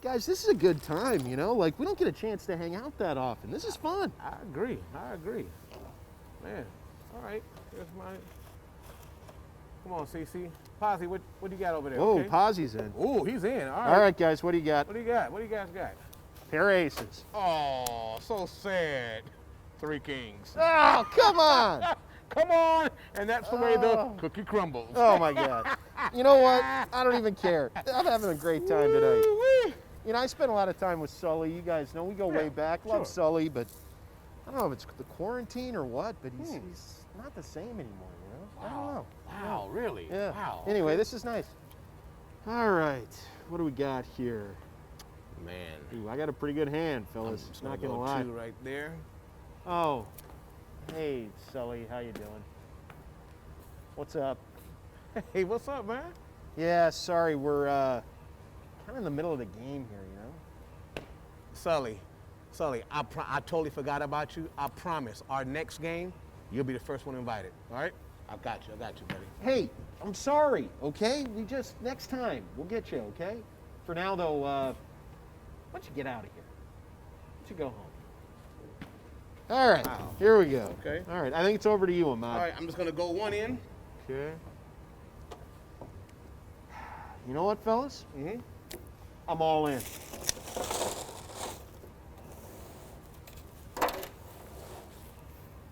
Guys, this is a good time, you know? Like, we don't get a chance to hang out that often. This is fun. I agree. Man, all right. Here's my. Come on, CC. Posy, what do you got over there? Whoa, Okay. Posey's in. Ooh, he's in. All right. All right, guys, what do you got? What do you got? What do you guys got? Pair of aces. Oh, so sad. 3 kings. Oh, come on. Come on. And that's the way the cookie crumbles. Oh, my God. You know what? I don't even care. I'm having a great time tonight. Woo-wee. You know, I spent a lot of time with Sully. You guys know we go way back. Love sure. Sully, but I don't know if it's the quarantine or what, but he's not the same anymore, you know? I don't know. Wow, really? Yeah. Wow. Anyway, this is nice. All right. What do we got here? Man. Ooh, I got a pretty good hand, fellas. I'm just Not gonna gonna go lie. 2 right there. Oh. Hey, Sully, how you doing? What's up? Hey, what's up, man? Yeah, sorry, we're kind of in the middle of the game here, you know? Sully, I totally forgot about you. I promise, our next game, you'll be the first one invited. All right? I got you, buddy. Hey, I'm sorry, okay? Next time, we'll get you, okay? For now, though, why don't you get out of here? Why don't you go home? All right, Wow. here we go. Okay. All right, I think it's over to you, Ahmad. All right, I'm just gonna go 1 in. Okay. You know what, fellas? Mm-hmm. I'm all in.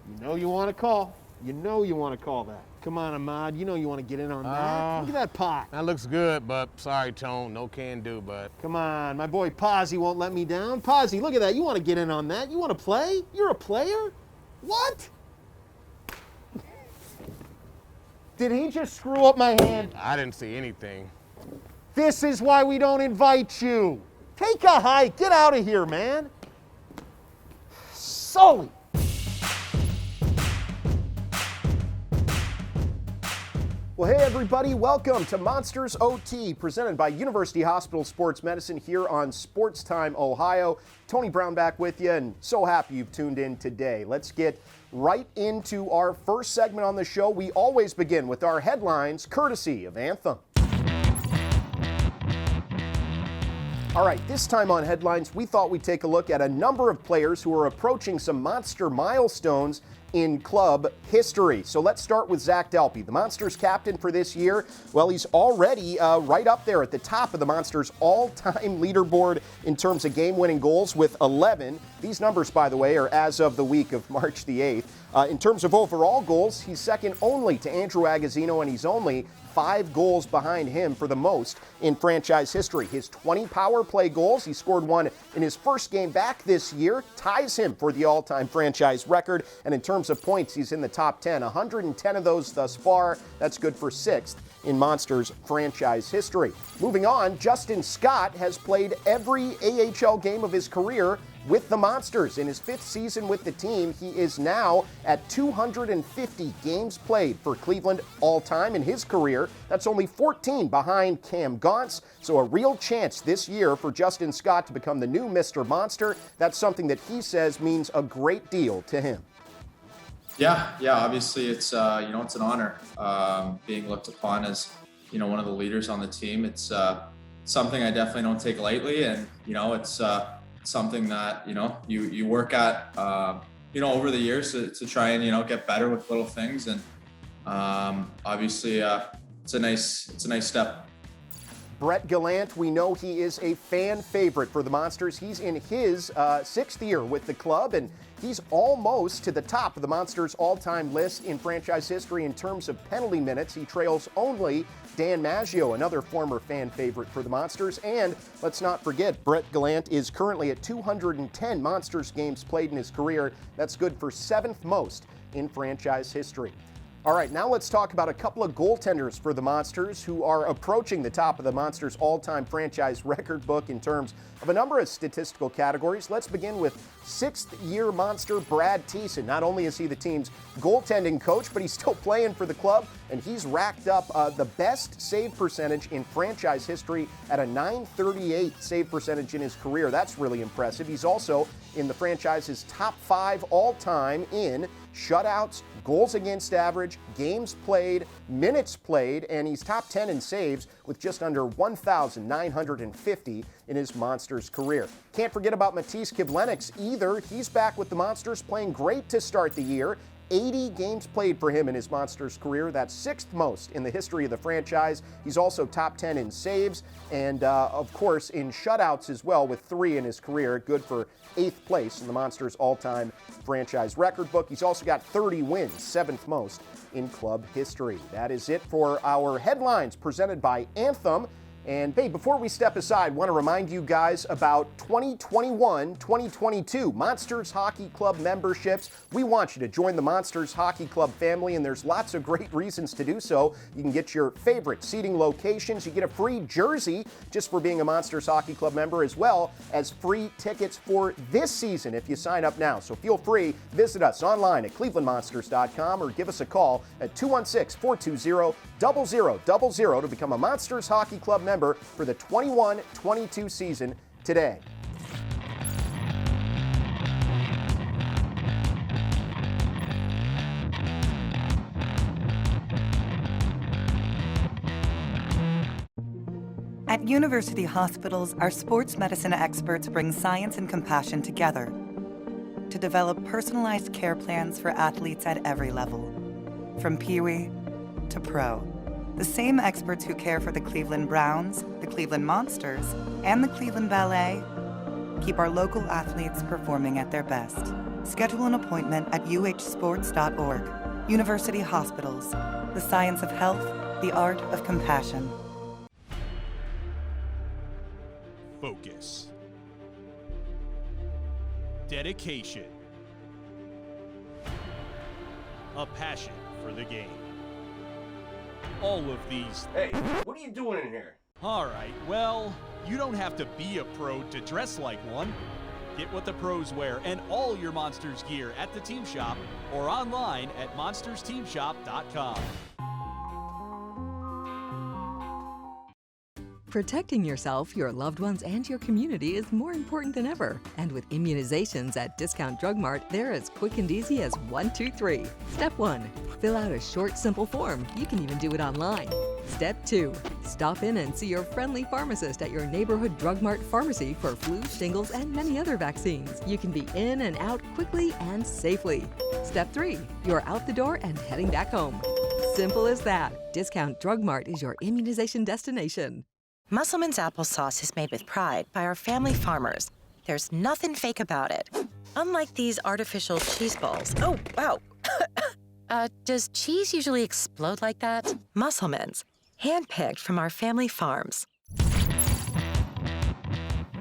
You know you want to call. You know you want to call that. Come on, Ahmad. You know you want to get in on that. Look at that pot. That looks good, but sorry, Tone. No can do, but. Come on, my boy Posy won't let me down. Posy, look at that. You want to get in on that. You want to play? You're a player? What? Did he just screw up my hand? I didn't see anything. This is why we don't invite you. Take a hike. Get out of here, man. Sully. Well, hey, everybody. Welcome to Monsters OT, presented by University Hospital Sports Medicine here on SportsTime Ohio. Tony Brown back with you, and so happy you've tuned in today. Let's get right into our first segment on the show. We always begin with our headlines, courtesy of Anthem. All right, this time on Headlines, we thought we'd take a look at a number of players who are approaching some monster milestones in club history. So let's start with Zach Delpy, the Monsters captain for this year. Well, he's already right up there at the top of the Monsters all-time leaderboard in terms of game-winning goals with 11. These numbers, by the way, are as of the week of March the 8th. In terms of overall goals, he's second only to Andrew Agozzino, and he's only 5 goals behind him for the most in franchise history. His 20 power play goals, he scored one in his first game back this year, ties him for the all-time franchise record. And in terms of points, he's in the top 10. 110 of those thus far. That's good for 6th in Monsters franchise history. Moving on, Justin Scott has played every AHL game of his career with the Monsters. In his 5th season with the team, he is now at 250 games played for Cleveland all-time in his career. That's only 14 behind Cam Gauntz. So a real chance this year for Justin Scott to become the new Mr. Monster. That's something that he says means a great deal to him. Yeah. Obviously, it's it's an honor being looked upon as one of the leaders on the team. It's something I definitely don't take lightly, and it's something that you work at over the years to try and get better with little things, and obviously it's a nice step. Brett Gallant, we know he is a fan favorite for the Monsters. He's in his 6th year with the club, and he's almost to the top of the Monsters' all-time list in franchise history in terms of penalty minutes. He trails only Dan Maggio, another former fan favorite for the Monsters. And let's not forget, Brett Gallant is currently at 210 Monsters games played in his career. That's good for 7th most in franchise history. All right, now let's talk about a couple of goaltenders for the Monsters who are approaching the top of the Monsters' all-time franchise record book in terms of a number of statistical categories. Let's begin with 6th-year Monster Brad Thiessen. Not only is he the team's goaltending coach, but he's still playing for the club, and he's racked up the best save percentage in franchise history at a .938 save percentage in his career. That's really impressive. He's also in the franchise's top 5 all-time in shutouts, goals against average, games played, minutes played, and he's top 10 in saves with just under 1,950 in his Monsters career. Can't forget about Matisse Kivlenieks either. He's back with the Monsters, playing great to start the year. 80 games played for him in his Monsters career. That's sixth most in the history of the franchise. He's also top 10 in saves and, of course, in shutouts as well, with 3 in his career. Good for 8th place in the Monsters all-time franchise record book. He's also got 30 wins, 7th most in club history. That is it for our headlines presented by Anthem. And hey, before we step aside, I want to remind you guys about 2021-2022 Monsters Hockey Club memberships. We want you to join the Monsters Hockey Club family, and there's lots of great reasons to do so. You can get your favorite seating locations. You get a free jersey just for being a Monsters Hockey Club member, as well as free tickets for this season if you sign up now. So feel free, visit us online at clevelandmonsters.com or give us a call at 216-420-0000 to become a Monsters Hockey Club member for the 21-22 season today. At university hospitals, our sports medicine experts bring science and compassion together to develop personalized care plans for athletes at every level, from peewee to pro. The same experts who care for the Cleveland Browns, the Cleveland Monsters, and the Cleveland Ballet keep our local athletes performing at their best. Schedule an appointment at uhsports.org. University Hospitals, the science of health, the art of compassion. Focus. Dedication. A passion for the game. All of these. Hey, what are you doing in here? All right, well, you don't have to be a pro to dress like one. Get what the pros wear and all your Monsters gear at the Team Shop or online at monstersteamshop.com. Protecting yourself, your loved ones, and your community is more important than ever. And with immunizations at Discount Drug Mart, they're as quick and easy as 1, 2, 3. Step 1, fill out a short, simple form. You can even do it online. Step 2, stop in and see your friendly pharmacist at your neighborhood Drug Mart pharmacy for flu, shingles, and many other vaccines. You can be in and out quickly and safely. Step 3, you're out the door and heading back home. Simple as that. Discount Drug Mart is your immunization destination. Musselman's applesauce is made with pride by our family farmers. There's nothing fake about it. Unlike these artificial cheese balls. Oh, wow. Does cheese usually explode like that? Musselman's, handpicked from our family farms.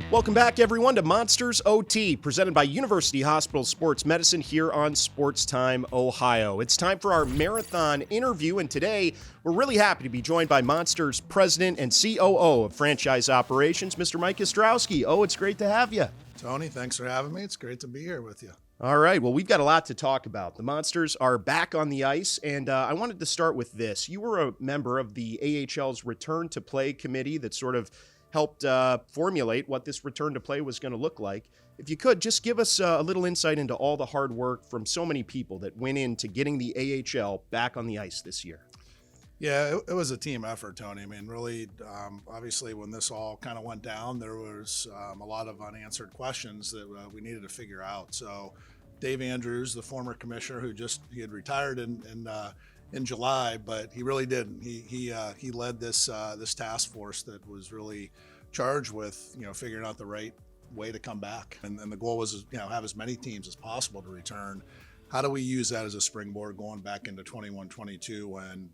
Welcome back, everyone, to Monsters OT, presented by University Hospital Sports Medicine here on SportsTime Ohio. It's time for our marathon interview, and today we're really happy to be joined by Monsters President and COO of Franchise Operations, Mr. Mike Ostrowski. Oh, it's great to have you. Tony, thanks for having me. It's great to be here with you. All right, well, we've got a lot to talk about. The Monsters are back on the ice, and I wanted to start with this. You were a member of the AHL's Return to Play committee that sort of helped formulate what this return to play was going to look like. If you could, just give us a little insight into all the hard work from so many people that went into getting the AHL back on the ice this year. Yeah, it was a team effort, Tony. I mean, really, obviously, when this all kind of went down, there was a lot of unanswered questions that we needed to figure out. So Dave Andrews, the former commissioner he had retired in July, but he really didn't. He led this task force that was really charged with figuring out the right way to come back, and the goal was have as many teams as possible to return. How do we use that as a springboard going back into 21-22 when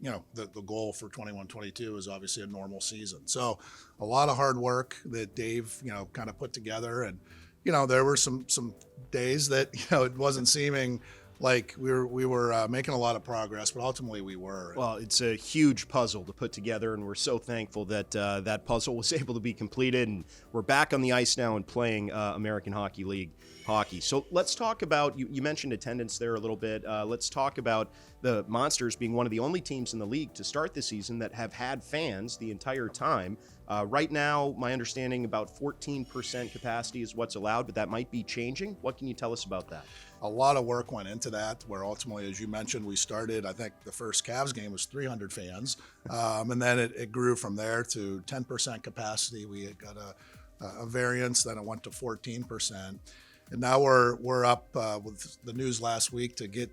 the goal for 21-22 is obviously a normal season? So a lot of hard work that Dave kind of put together, and there were some days that it wasn't seeming like we were making a lot of progress, but ultimately we were. Well, it's a huge puzzle to put together, and we're so thankful that that puzzle was able to be completed, and we're back on the ice now and playing American Hockey League hockey. So let's talk about, you mentioned attendance there a little bit. Let's talk about the Monsters being one of the only teams in the league to start the season that have had fans the entire time. Right now, my understanding, about 14% capacity is what's allowed, but that might be changing. What can you tell us about that? A lot of work went into that, where ultimately, as you mentioned, we started, I think the first Cavs game was 300 fans, and then it grew from there to 10% capacity. We got a variance, then it went to 14%. And now we're up with the news last week to get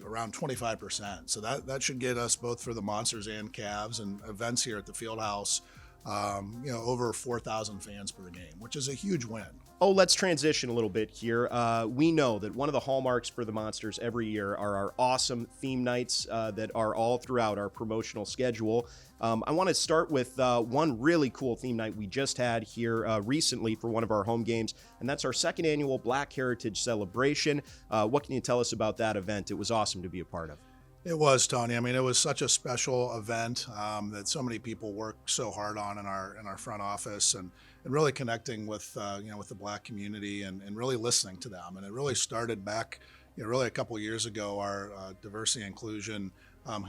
around 25%. So that should get us, both for the Monsters and Cavs and events here at the Fieldhouse, over 4,000 fans per game, which is a huge win. Oh, let's transition a little bit here. We know that one of the hallmarks for the Monsters every year are our awesome theme nights that are all throughout our promotional schedule. I want to start with one really cool theme night we just had here recently for one of our home games, and that's our second annual Black Heritage Celebration. What can you tell us about that event? It was awesome to be a part of. It was, Tony. I mean, it was such a special event that so many people worked so hard on in our front office, and really connecting with with the Black community and really listening to them. And it really started back, really a couple years ago. Our diversity and inclusion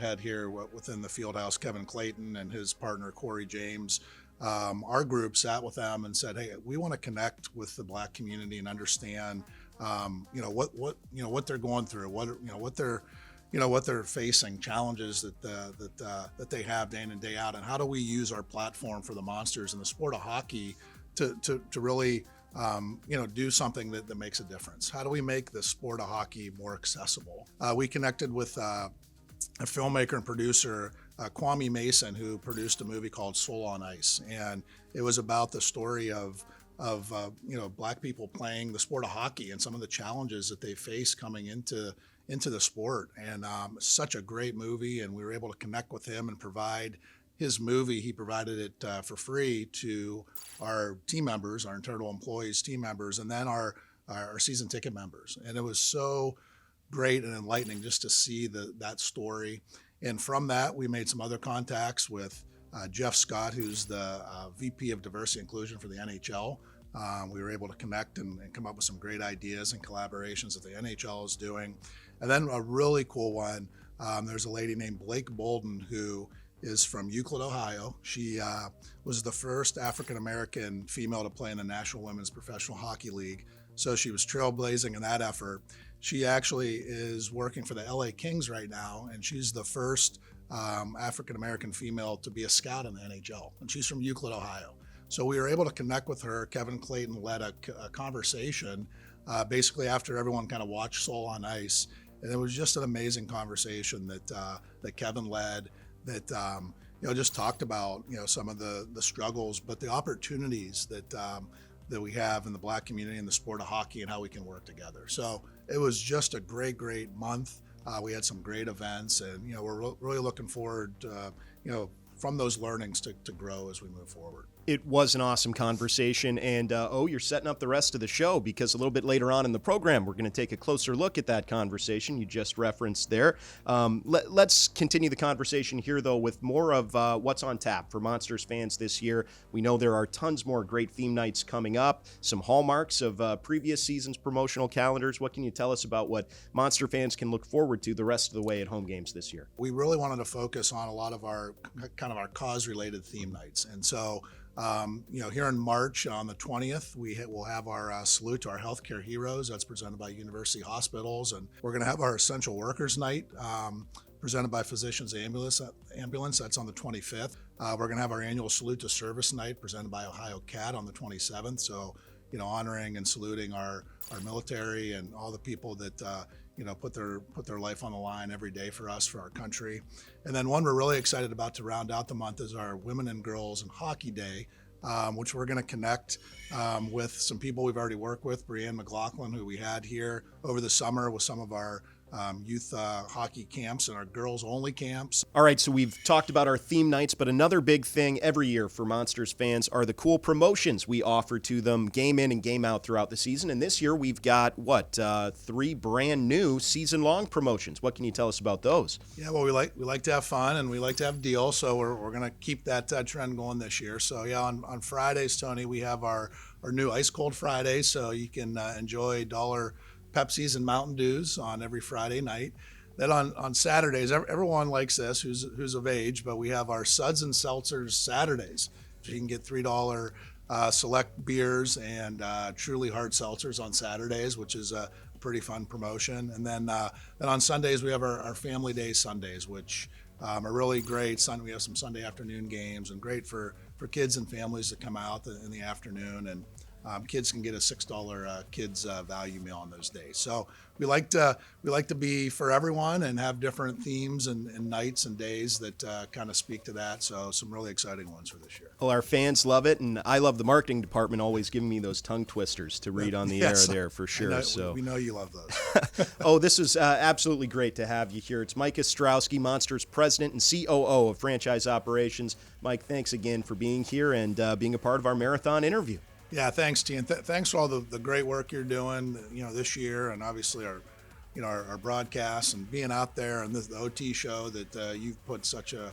head here within the Fieldhouse, Kevin Clayton, and his partner Corey James. Our group sat with them and said, "Hey, we want to connect with the Black community and understand, what they're going through, what they're facing, challenges that they have day in and day out, and how do we use our platform for the Monsters and the sport of hockey to really do something that makes a difference? How do we make the sport of hockey more accessible?" We connected with a filmmaker and producer, Kwame Mason, who produced a movie called Soul on Ice, and it was about the story of Black people playing the sport of hockey and some of the challenges that they face coming into the sport. And such a great movie, and we were able to connect with him and provide his movie. He provided it for free to our team members, our internal employees, team members, and then our season ticket members. And it was so great and enlightening just to see that story. And from that, we made some other contacts with Jeff Scott, who's the VP of Diversity and Inclusion for the NHL. We were able to connect and come up with some great ideas and collaborations that the NHL is doing. And then a really cool one, there's a lady named Blake Bolden who is from Euclid, Ohio. She was the first African-American female to play in the National Women's Professional Hockey League. So she was trailblazing in that effort. She actually is working for the LA Kings right now, and she's the first African-American female to be a scout in the NHL, and she's from Euclid, Ohio. So we were able to connect with her. Kevin Clayton led a conversation basically after everyone kind of watched Soul on Ice, and it was just an amazing conversation that Kevin led that just talked about some of the struggles, but the opportunities that we have in the Black community and the sport of hockey and how we can work together. So it was just a great month. We had some great events, and we're really looking forward from those learnings to grow as we move forward. It was an awesome conversation, and you're setting up the rest of the show, because a little bit later on in the program, we're going to take a closer look at that conversation you just referenced there. Let's continue the conversation here, though, with more of what's on tap for Monsters fans this year. We know there are tons more great theme nights coming up, some hallmarks of previous season's promotional calendars. What can you tell us about what Monster fans can look forward to the rest of the way at home games this year? We really wanted to focus on a lot of our cause-related theme nights, and so here in March on the 20th, we'll have our salute to our healthcare heroes. That's presented by University Hospitals, and we're going to have our Essential Workers Night presented by Physicians Ambulance. That's on the 25th. We're going to have our annual Salute to Service Night presented by Ohio CAT on the 27th. So, honoring and saluting our military and all the people that put their life on the line every day for us, for our country. And then one we're really excited about to round out the month is our Women and Girls in Hockey Day, which we're going to connect with some people we've already worked with. Brianne McLaughlin, who we had here over the summer with some of our youth hockey camps and our girls-only camps. All right, so we've talked about our theme nights, but another big thing every year for Monsters fans are the cool promotions we offer to them game in and game out throughout the season. And this year we've got, 3 brand new season-long promotions. What can you tell us about those? Yeah, well, we like to have fun and we like to have deals, so we're going to keep that trend going this year. So, yeah, on Fridays, Tony, we have our new Ice Cold Fridays, so you can enjoy $1 Pepsis and Mountain Dews on every Friday night. Then on Saturdays, everyone likes this who's of age, but we have our Suds and Seltzers Saturdays. So you can get $3 select beers and truly hard seltzers on Saturdays, which is a pretty fun promotion. And then on Sundays, we have our Family Day Sundays, which are really great. We have some Sunday afternoon games and great for kids and families to come out in the afternoon. And kids can get a $6 kids value meal on those days. So we like to be for everyone and have different themes and nights and days that kind of speak to that. So some really exciting ones for this year. Well, our fans love it, and I love the marketing department always giving me those tongue twisters to read on the Yes, air there for sure. We know you love those. Oh, this is absolutely great to have you here. It's Mike Ostrowski, Monsters President and COO of Franchise Operations. Mike, thanks again for being here and being a part of our marathon interview. Yeah, thanks, T, and thanks for all the great work you're doing, this year, and obviously our broadcasts and being out there and the OT show that you've put such a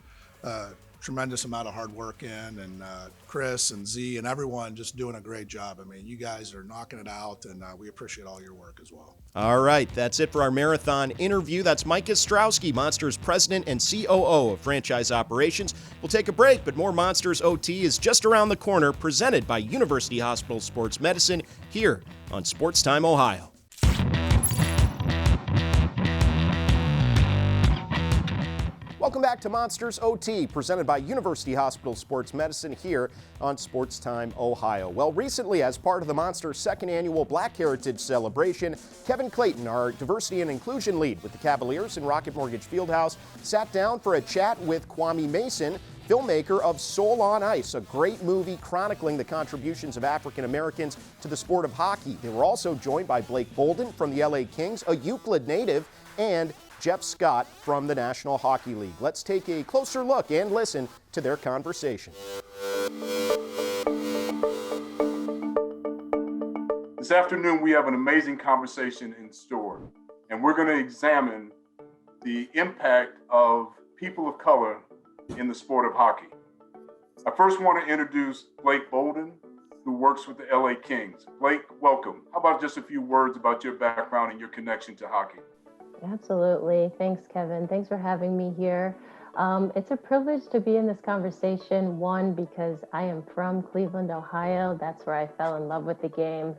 tremendous amount of hard work in, and Chris and Z and everyone just doing a great job. I mean, you guys are knocking it out, and we appreciate all your work as well. All right, that's it for our marathon interview. That's Mike Ostrowski, Monsters President and COO of Franchise Operations. We'll take a break, but more Monsters OT is just around the corner, presented by University Hospital Sports Medicine here on SportsTime Ohio. Welcome back to Monsters OT, presented by University Hospital Sports Medicine here on SportsTime Ohio. Well, recently, as part of the Monsters' second annual Black Heritage Celebration, Kevin Clayton, our diversity and inclusion lead with the Cavaliers in Rocket Mortgage Fieldhouse, sat down for a chat with Kwame Mason, filmmaker of Soul on Ice, a great movie chronicling the contributions of African Americans to the sport of hockey. They were also joined by Blake Bolden from the LA Kings, a Euclid native, and Jeff Scott from the National Hockey League. Let's take a closer look and listen to their conversation. This afternoon, we have an amazing conversation in store, and we're going to examine the impact of people of color in the sport of hockey. I first want to introduce Blake Bolden, who works with the LA Kings. Blake, welcome. How about just a few words about your background and your connection to hockey? Absolutely. Thanks, Kevin. Thanks for having me here. It's a privilege to be in this conversation, one, because I am from Cleveland, Ohio. That's where I fell in love with the game.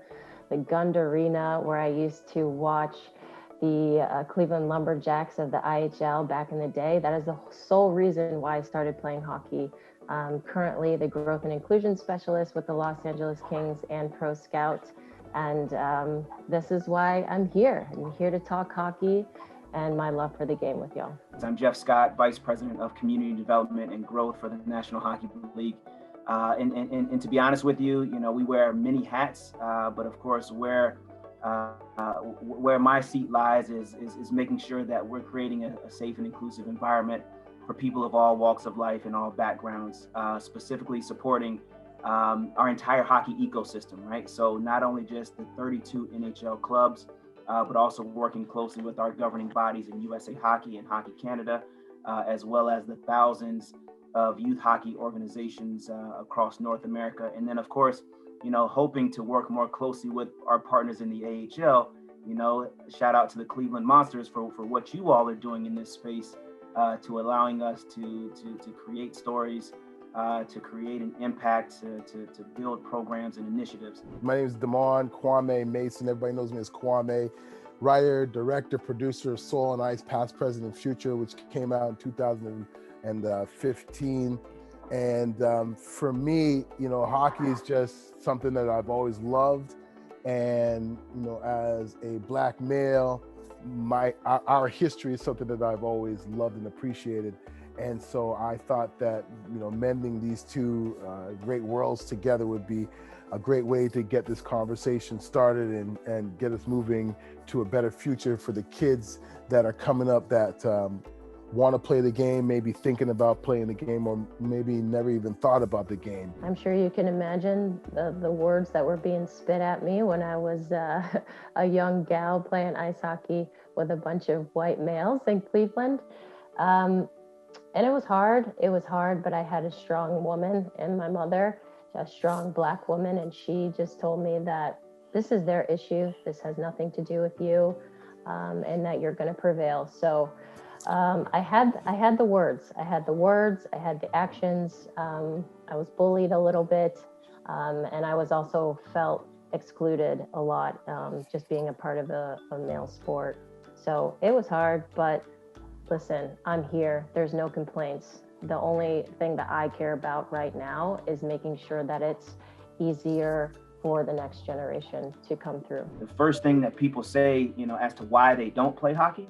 The Gund Arena, where I used to watch the Cleveland Lumberjacks of the IHL back in the day. That is the sole reason why I started playing hockey. Currently the growth and inclusion specialist with the Los Angeles Kings and Pro Scout. And this is why I'm here. I'm here to talk hockey and my love for the game with y'all. I'm Jeff Scott, Vice President of Community Development and Growth for the National Hockey League. And to be honest with you, we wear many hats, but of course, where my seat lies is making sure that we're creating a safe and inclusive environment for people of all walks of life and all backgrounds, specifically supporting our entire hockey ecosystem, right? So not only just the 32 NHL clubs, but also working closely with our governing bodies in USA Hockey and Hockey Canada, as well as the thousands of youth hockey organizations across North America. And then of course, hoping to work more closely with our partners in the AHL. Shout out to the Cleveland Monsters for what you all are doing in this space, to allowing us to create stories, to create an impact, to build programs and initiatives. My name is Damon Kwame Mason. Everybody knows me as Kwame. Writer, director, producer of Soul on Ice, Past, Present, and Future, which came out in 2015. And for me, hockey is just something that I've always loved. And, as a Black male, our history is something that I've always loved and appreciated. And so I thought that, mending these two great worlds together would be a great way to get this conversation started and get us moving to a better future for the kids that are coming up that want to play the game, maybe thinking about playing the game, or maybe never even thought about the game. I'm sure you can imagine the words that were being spit at me when I was a young gal playing ice hockey with a bunch of white males in Cleveland. And it was hard, but I had a strong woman in my mother, a strong Black woman, and she just told me that this is their issue. This has nothing to do with you. and that you're going to prevail. So I had the words, I had the actions. I was bullied a little bit, and I was also felt excluded a lot, just being a part of a male sport. So it was hard, but listen, I'm here. There's no complaints. The only thing that I care about right now is making sure that it's easier for the next generation to come through. The first thing that people say, as to why they don't play hockey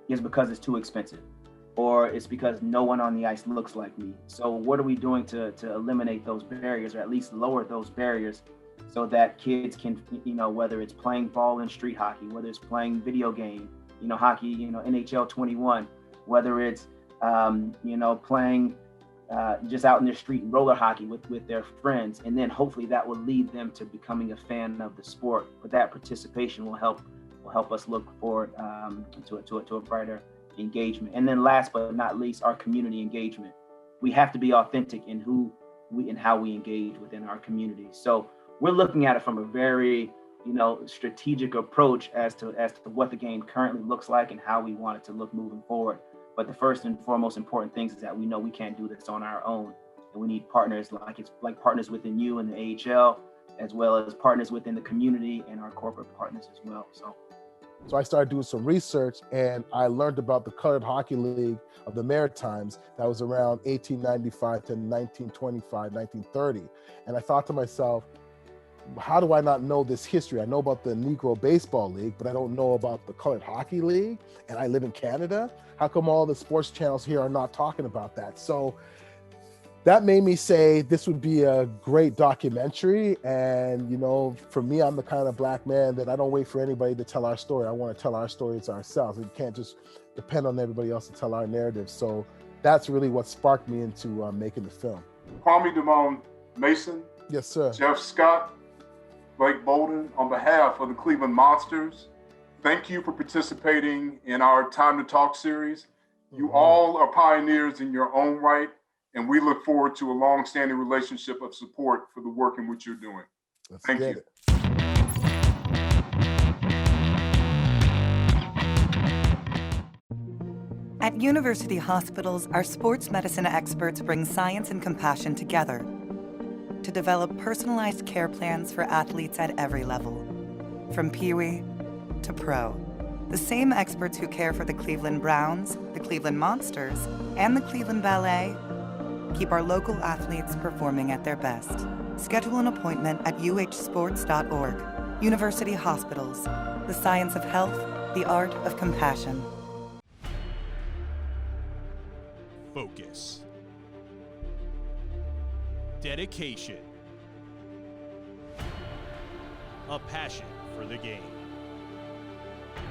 is because it's too expensive, or it's because no one on the ice looks like me. So what are we doing to eliminate those barriers, or at least lower those barriers, so that kids can, whether it's playing ball in street hockey, whether it's playing video game, hockey, NHL 21, whether it's, playing just out in the street roller hockey with their friends, and then hopefully that will lead them to becoming a fan of the sport. But that participation will help us look forward to a brighter engagement. And then last but not least, our community engagement. We have to be authentic in who we and how we engage within our community. So we're looking at it from a very strategic approach as to what the game currently looks like and how we want it to look moving forward. But the first and foremost important things is that we know we can't do this on our own, and we need partners like partners within you and the AHL, as well as partners within the community and our corporate partners as well. So I started doing some research, and I learned about the Colored Hockey League of the Maritimes that was around 1895 to 1925, 1930. And I thought to myself, how do I not know this history? I know about the Negro Baseball League, but I don't know about the Colored Hockey League, and I live in Canada. How come all the sports channels here are not talking about that? So that made me say this would be a great documentary. And, for me, I'm the kind of Black man that I don't wait for anybody to tell our story. I want to tell our stories ourselves. We can't just depend on everybody else to tell our narrative. So that's really what sparked me into making the film. Kwame Mason. Yes, sir. Jeff Scott, Blake Bolden, on behalf of the Cleveland Monsters, thank you for participating in our Time to Talk series. You all are pioneers in your own right, and we look forward to a long-standing relationship of support for the work in which you're doing. Thank you. At university hospitals, our sports medicine experts bring science and compassion together to develop personalized care plans for athletes at every level, from Pee-wee to pro. The same experts who care for the Cleveland Browns, the Cleveland Monsters, and the Cleveland Ballet keep our local athletes performing at their best. Schedule an appointment at uhsports.org. University Hospitals, the science of health, the art of compassion. Focus. Dedication. A passion for the game.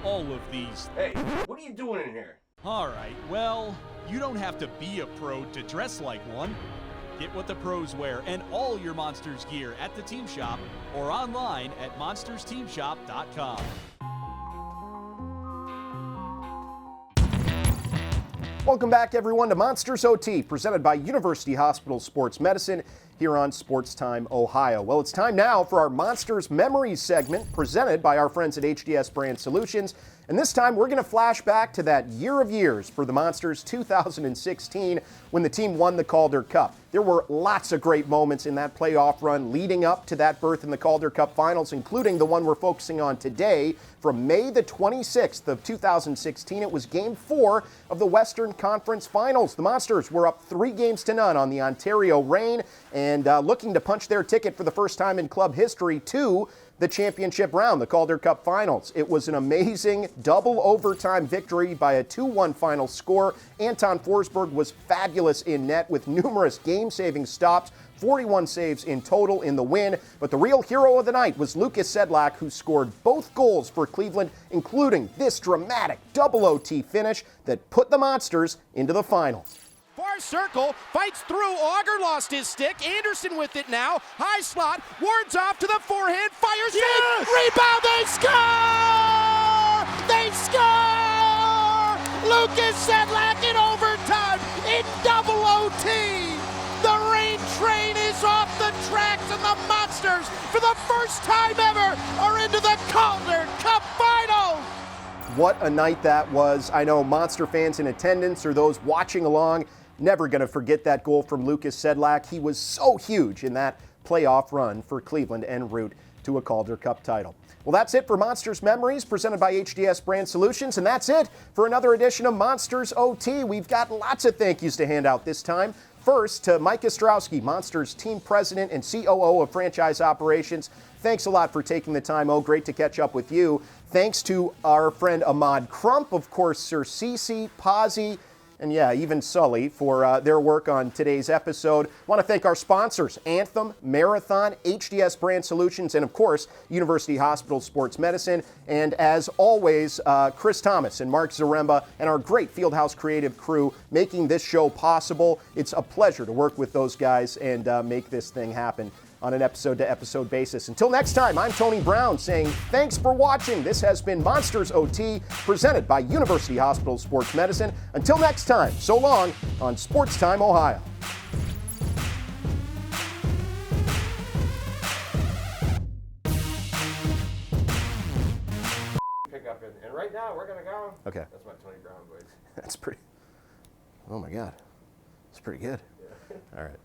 All of these. Hey, what are you doing in here? All right, well, you don't have to be a pro to dress like one. Get what the pros wear and all your Monsters gear at the team shop or online at monstersteamshop.com. Welcome back, everyone, to Monsters OT, presented by University Hospital Sports Medicine here on SportsTime Ohio. Well, it's time now for our Monsters Memories segment, presented by our friends at HDS Brand Solutions. And this time, we're going to flash back to that year of years for the Monsters, 2016, when the team won the Calder Cup. There were lots of great moments in that playoff run leading up to that berth in the Calder Cup Finals, including the one we're focusing on today. From May the 26th of 2016, it was Game 4 of the Western Conference Finals. The Monsters were up 3-0 on the Ontario Reign and looking to punch their ticket for the first time in club history to the championship round, the Calder Cup Finals. It was an amazing double overtime victory by a 2-1 final score. Anton Forsberg was fabulous in net with numerous game-saving stops, 41 saves in total in the win. But the real hero of the night was Lucas Sedlak, who scored both goals for Cleveland, including this dramatic double OT finish that put the Monsters into the finals. Far circle, fights through, Auger lost his stick, Anderson with it now, high slot, wards off to the forehand, fires in, rebound, they score! They score! Lucas Sedlak in overtime, in double OT! The rain train is off the tracks and the Monsters, for the first time ever, are into the Calder Cup Finals! what a night that was. I know Monster fans in attendance or those watching along, never going to forget that goal from Lucas Sedlak. He was so huge in that playoff run for Cleveland en route to a Calder Cup title. Well, that's it for Monsters Memories presented by HDS Brand Solutions, and that's it for another edition of Monsters OT. We've got lots of thank yous to hand out this time. First, to Mike Ostrowski, Monsters team president and COO of franchise operations. Thanks a lot for taking the time. Oh, great to catch up with you. Thanks to our friend Ahmad Crump, of course, Sir Cece, Pazzi, and yeah, even Sully for their work on today's episode. Want to thank our sponsors, Anthem, Marathon, HDS Brand Solutions, and of course, University Hospital Sports Medicine. And as always, Chris Thomas and Mark Zaremba and our great Fieldhouse Creative crew making this show possible. It's a pleasure to work with those guys and make this thing happen on an episode-to-episode basis. Until next time, I'm Tony Brown saying thanks for watching. This has been Monsters OT, presented by University Hospital Sports Medicine. Until next time, so long on SportsTime Ohio. Pick up and right now we're gonna go. Okay. That's my Tony Brown voice. That's pretty. Oh my God. That's pretty good. Yeah. All right.